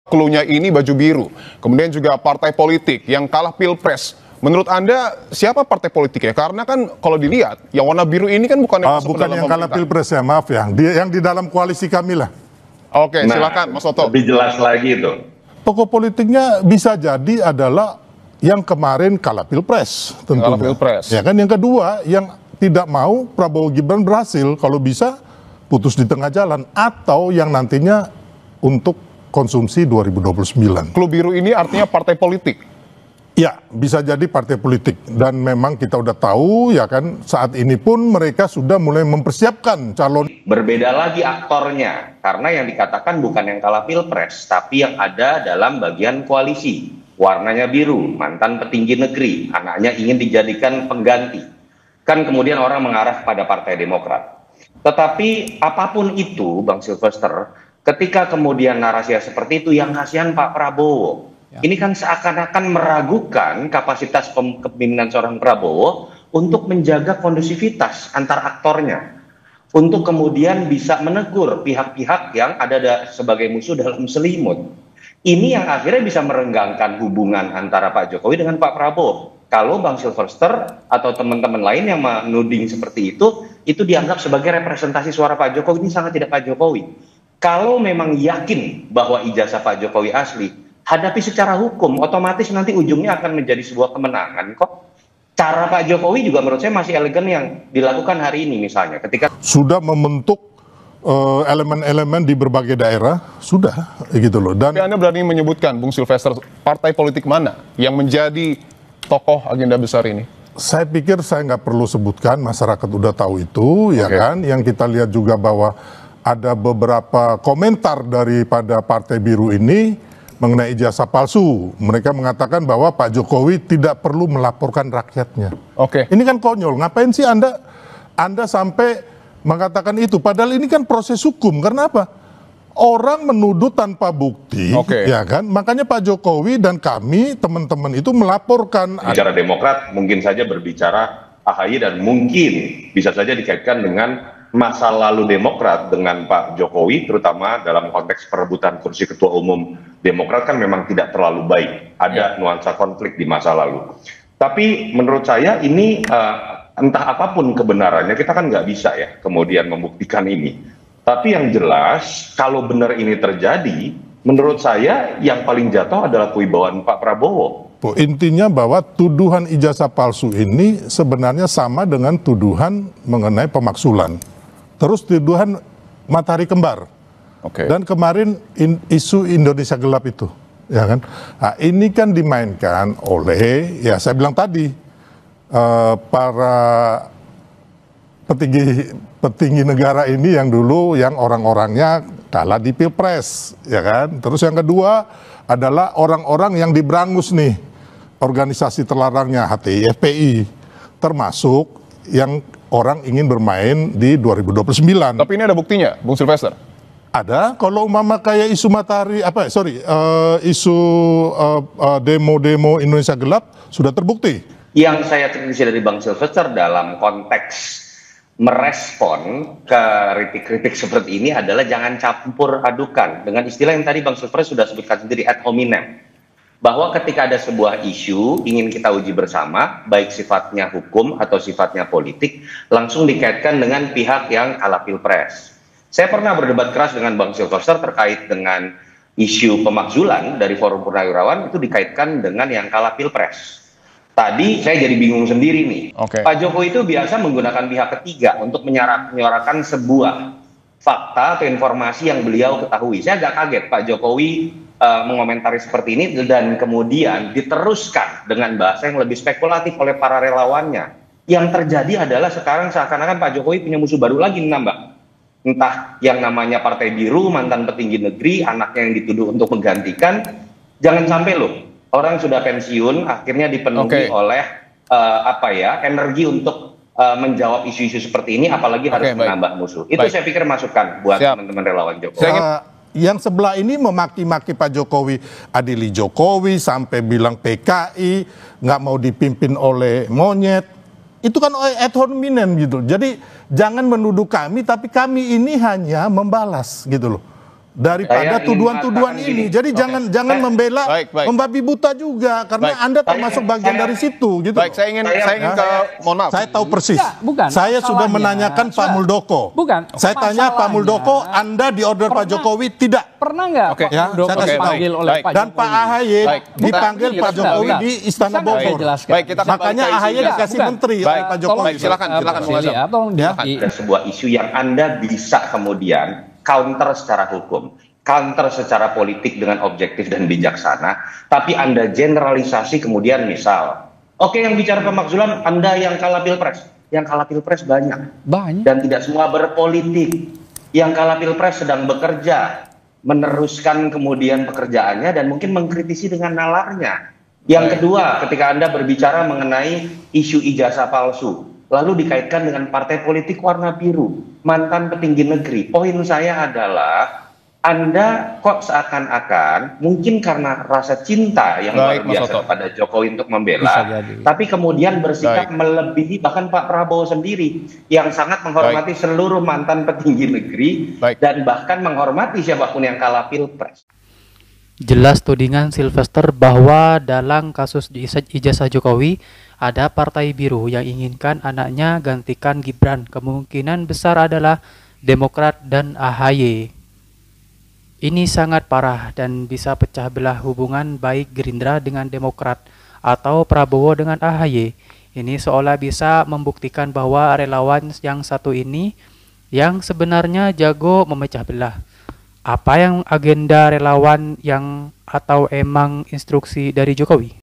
Klunya ini baju biru, kemudian juga partai politik yang kalah pilpres. Menurut Anda siapa partai politiknya? Karena kan kalau dilihat yang warna biru ini kan bukan yang kalah pilpres ya, maaf ya, yang di dalam koalisi kami lah. Oke, silakan Mas Toto. Lebih jelas lagi itu. Tokoh politiknya bisa jadi adalah yang kemarin kalah pilpres, tentunya. Kalah pilpres. Ya kan, yang kedua yang tidak mau Prabowo Gibran berhasil, kalau bisa putus di tengah jalan, atau yang nantinya untuk konsumsi 2029. Klub biru ini artinya partai politik. Ya, bisa jadi partai politik. Dan memang kita udah tahu ya kan, saat ini pun mereka sudah mulai mempersiapkan calon. Berbeda lagi aktornya, karena yang dikatakan bukan yang kalah pilpres, tapi yang ada dalam bagian koalisi. Warnanya biru, mantan petinggi negeri, anaknya ingin dijadikan pengganti. Kan kemudian orang mengarah pada Partai Demokrat. Tetapi apapun itu, Bang Silvester, ketika kemudian narasinya seperti itu, yang kasihan Pak Prabowo. Ya. Ini kan seakan-akan meragukan kapasitas kepemimpinan seorang Prabowo untuk menjaga kondusivitas antar aktornya. Untuk kemudian bisa menegur pihak-pihak yang ada sebagai musuh dalam selimut. Ini yang akhirnya bisa merenggangkan hubungan antara Pak Jokowi dengan Pak Prabowo. Kalau Bang Silvester atau teman-teman lain yang menuding seperti itu dianggap sebagai representasi suara Pak Jokowi. Ini sangat tidak Pak Jokowi. Kalau memang yakin bahwa ijazah Pak Jokowi asli, hadapi secara hukum, otomatis nanti ujungnya akan menjadi sebuah kemenangan kok. Cara Pak Jokowi juga menurut saya masih elegan yang dilakukan hari ini misalnya. Ketika sudah membentuk elemen-elemen di berbagai daerah, sudah gitu loh. Dan tapi Anda berani menyebutkan, Bung Silvester, partai politik mana yang menjadi tokoh agenda besar ini? Saya pikir saya nggak perlu sebutkan, masyarakat udah tahu itu, ya kan. Yang kita lihat juga bahwa ada beberapa komentar daripada Partai Biru ini mengenai ijazah palsu. Mereka mengatakan bahwa Pak Jokowi tidak perlu melaporkan rakyatnya. Ini kan konyol. Ngapain sih Anda sampai mengatakan itu? Padahal ini kan proses hukum. Karena apa? Orang menuduh tanpa bukti, ya kan? Makanya Pak Jokowi dan kami, teman-teman itu melaporkan. Bicara Demokrat, mungkin saja berbicara AHY dan mungkin bisa saja dikaitkan dengan masa lalu Demokrat dengan Pak Jokowi, terutama dalam konteks perebutan kursi ketua umum Demokrat kan memang tidak terlalu baik. Ada nuansa konflik di masa lalu. Tapi menurut saya ini entah apapun kebenarannya, kita kan nggak bisa ya kemudian membuktikan ini. Tapi yang jelas, kalau benar ini terjadi, menurut saya yang paling jatuh adalah kewibawaan Pak Prabowo. Intinya bahwa tuduhan ijazah palsu ini sebenarnya sama dengan tuduhan mengenai pemaksulan. Terus tuduhan matahari kembar. Dan kemarin isu Indonesia Gelap itu, ya kan? Nah, ini kan dimainkan oleh, ya saya bilang tadi, para petinggi negara ini yang dulu yang orang-orangnya kalah di Pilpres, ya kan? Terus yang kedua adalah orang-orang yang diberangus nih, organisasi terlarangnya HTI, FPI, termasuk yang orang ingin bermain di 2029. Tapi ini ada buktinya, Bung Silvester? Ada, kalau umpama kayak isu matahari, isu demo-demo Indonesia Gelap sudah terbukti. Yang saya kritisi dari Bang Silvester dalam konteks merespon kritik-kritik seperti ini adalah jangan campur adukan dengan istilah yang tadi Bang Silvester sudah sebutkan sendiri, ad hominem. Bahwa ketika ada sebuah isu ingin kita uji bersama, baik sifatnya hukum atau sifatnya politik, langsung dikaitkan dengan pihak yang kalah pilpres. Saya pernah berdebat keras dengan Bang Silvester terkait dengan isu pemakzulan dari Forum Purnawirawan, itu dikaitkan dengan yang kalah pilpres. Tadi saya jadi bingung sendiri nih. Pak Jokowi itu biasa menggunakan pihak ketiga untuk menyuarakan sebuah fakta atau informasi yang beliau ketahui. Saya agak kaget Pak Jokowi mengomentari seperti ini dan kemudian diteruskan dengan bahasa yang lebih spekulatif oleh para relawannya. Yang terjadi adalah sekarang seakan-akan Pak Jokowi punya musuh baru lagi nih, Mbak. Entah yang namanya Partai Biru, mantan petinggi negeri, anaknya yang dituduh untuk menggantikan. Jangan sampai loh, orang sudah pensiun akhirnya dipenuhi oleh energi untuk menjawab isu-isu seperti ini, apalagi harus menambah musuh. Itu saya pikir masukan buat teman-teman relawan Jokowi. Yang sebelah ini memaki-maki Pak Jokowi, adili Jokowi, sampai bilang PKI nggak mau dipimpin oleh monyet. Itu kan ad hominem gitu. Jadi jangan menuduh kami, tapi kami ini hanya membalas gitu loh. daripada Saya ingin tuduhan-tuduhan mengatakan ini. gini. Jadi jangan membela Baik. membabi buta juga karena Baik. Anda termasuk bagian dari situ gitu. Baik, saya ingin ke, mohon maaf. Saya tahu persis. Enggak, bukan. Saya sudah Masalahnya, menanyakan Pak Muldoko. Bukan. Saya tanya Pak Masalahnya, Muldoko, Anda di order Pak Jokowi tidak? Pernah nggak Oke. Pak Ya, Muldoko saya kasih tahu. dipanggil oleh Baik. Pak Dan Jokowi? Pak AHY Baik. dipanggil Bukan. Pak Jokowi Bentar. di Istana Bisa nggak saya Bogor. jelaskan? Baik, kita Makanya kembali ke AHY isunya. dikasih Bukan. menteri Baik. oleh Pak Jokowi. Baik, silakan Mas Azam. Tolong Ya. Ada sebuah isu yang Anda bisa kemudian counter secara hukum, counter secara politik dengan objektif dan bijaksana, tapi Anda generalisasi kemudian misal, oke, yang bicara pemakzulan Anda yang kalah pilpres, banyak, dan tidak semua berpolitik. Yang kalah pilpres sedang bekerja, meneruskan kemudian pekerjaannya dan mungkin mengkritisi dengan nalarnya. Yang kedua, ketika Anda berbicara mengenai isu ijazah palsu, lalu dikaitkan dengan partai politik warna biru, mantan petinggi negeri. Poin saya adalah Anda kok seakan-akan mungkin karena rasa cinta yang luar Baik, Mas biasa Otto. kepada Jokowi untuk membela, Bisa jadi. tapi kemudian bersikap Baik. melebihi bahkan Pak Prabowo sendiri yang sangat menghormati seluruh mantan petinggi negeri Baik. dan bahkan menghormati siapapun yang kalah pilpres. Jelas tudingan Sylvester bahwa dalam kasus di ijazah Jokowi ada partai biru yang inginkan anaknya gantikan Gibran. Kemungkinan besar adalah Demokrat dan AHY. Ini sangat parah dan bisa pecah belah hubungan baik Gerindra dengan Demokrat atau Prabowo dengan AHY. Ini seolah bisa membuktikan bahwa relawan yang satu ini yang sebenarnya jago memecah belah. Apa yang agenda relawan yang atau emang instruksi dari Jokowi?